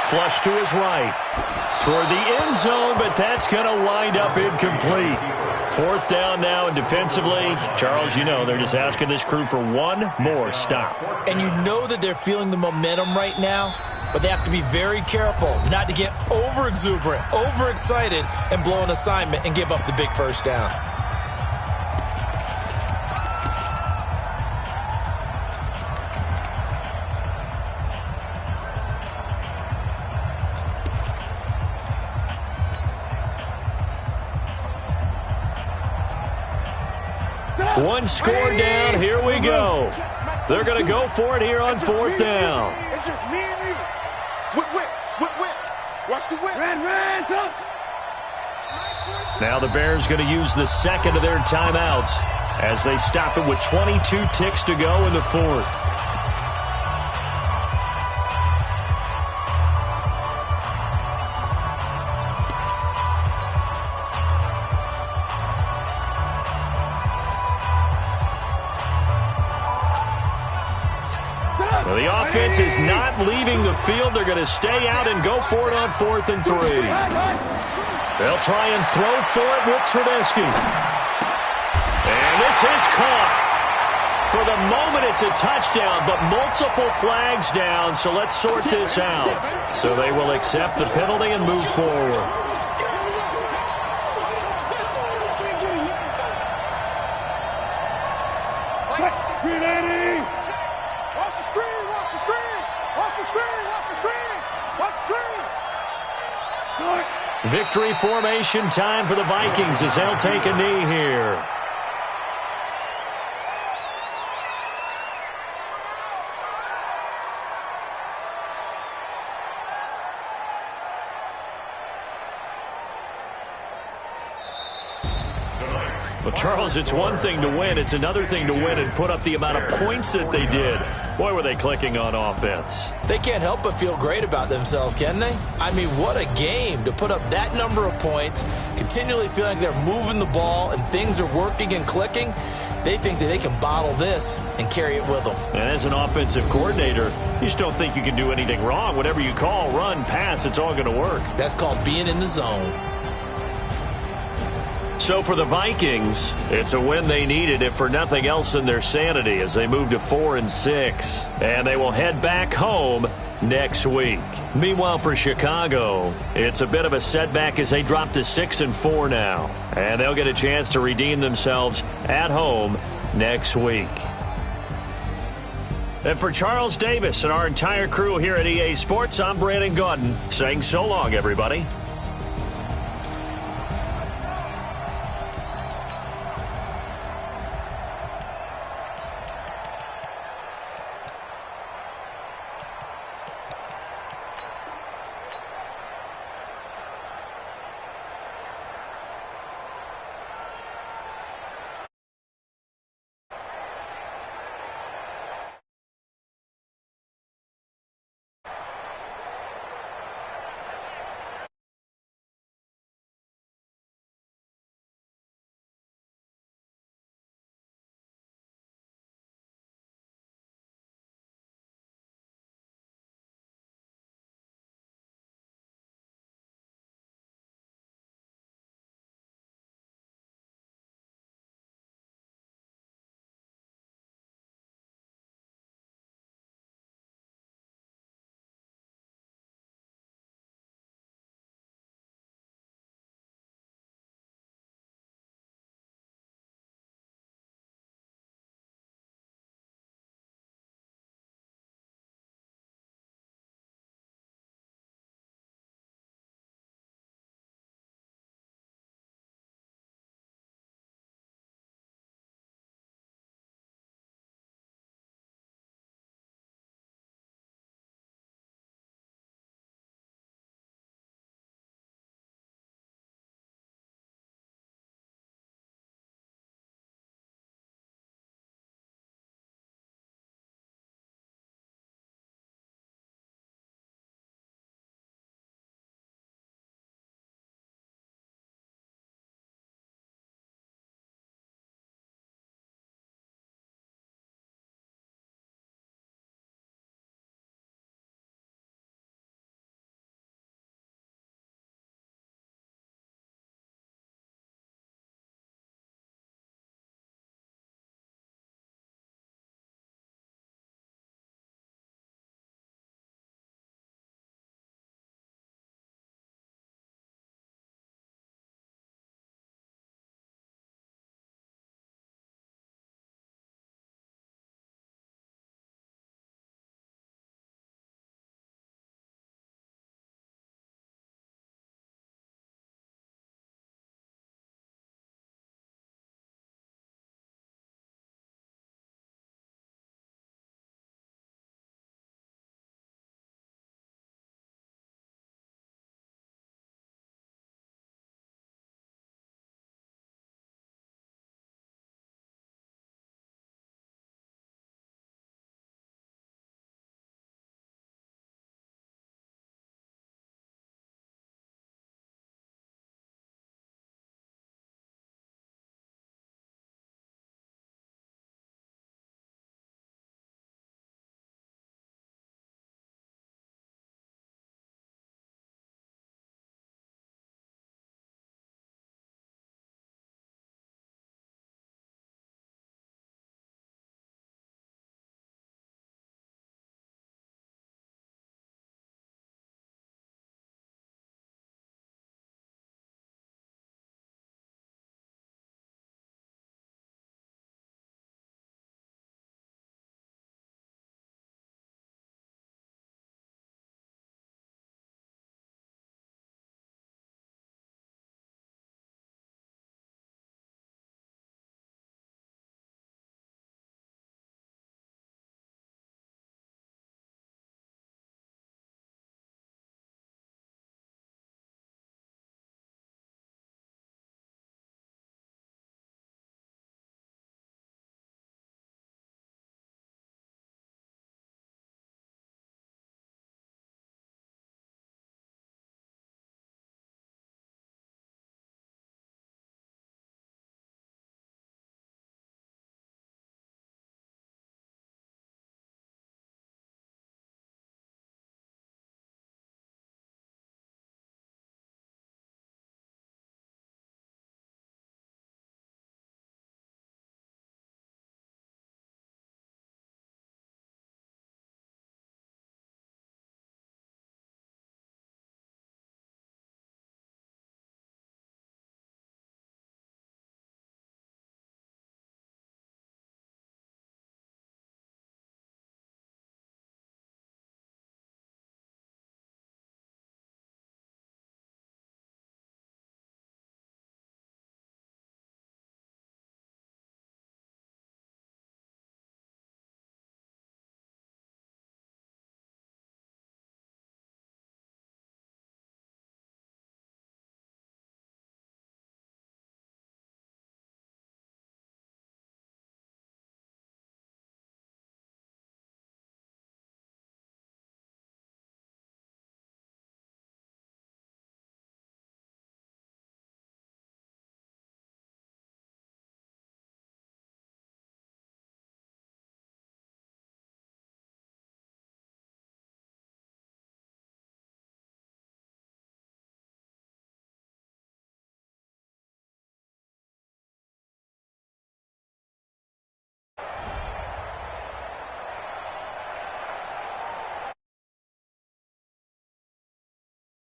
Speaker 4: Flush to his right. Toward the end zone, but that's going to wind up incomplete. 4th down now, and defensively, Charles, you know, they're just asking this crew for one more stop.
Speaker 6: And you know that they're feeling the momentum right now, but they have to be very careful not to get over-exuberant, over-excited, and blow an assignment and give up the big first down.
Speaker 4: One score down. Here we go. They're going to go for it here on 4th down.
Speaker 2: It's just me and you. Whip. Watch the whip. Ran, come.
Speaker 4: Now the Bears going to use the 2nd of their timeouts as they stop it with 22 ticks to go in the 4th. The offense is not leaving the field. They're going to stay out and go for it on 4th and 3. They'll try and throw for it with Trubisky. And this is caught. For the moment, it's a touchdown, but multiple flags down, so let's sort this out. So they will accept the penalty and move forward. Victory formation time for the Vikings as they'll take a knee here. Well, Charles, it's one thing to win. It's another thing to win and put up the amount of points that they did. Boy, were they clicking on offense.
Speaker 6: They can't help but feel great about themselves, can they? I mean, what a game to put up that number of points, continually feeling like they're moving the ball and things are working and clicking. They think that they can bottle this and carry it with them.
Speaker 4: And as an offensive coordinator, you just don't think you can do anything wrong. Whatever you call, run, pass, it's all going to work.
Speaker 6: That's called being in the zone.
Speaker 4: So for the Vikings, it's a win they needed, if for nothing else than their sanity, as they move to 4-6. And they will head back home next week. Meanwhile, for Chicago, it's a bit of a setback as they drop to 6-4 now. And they'll get a chance to redeem themselves at home next week. And for Charles Davis and our entire crew here at EA Sports, I'm Brandon Gaudin saying so long, everybody.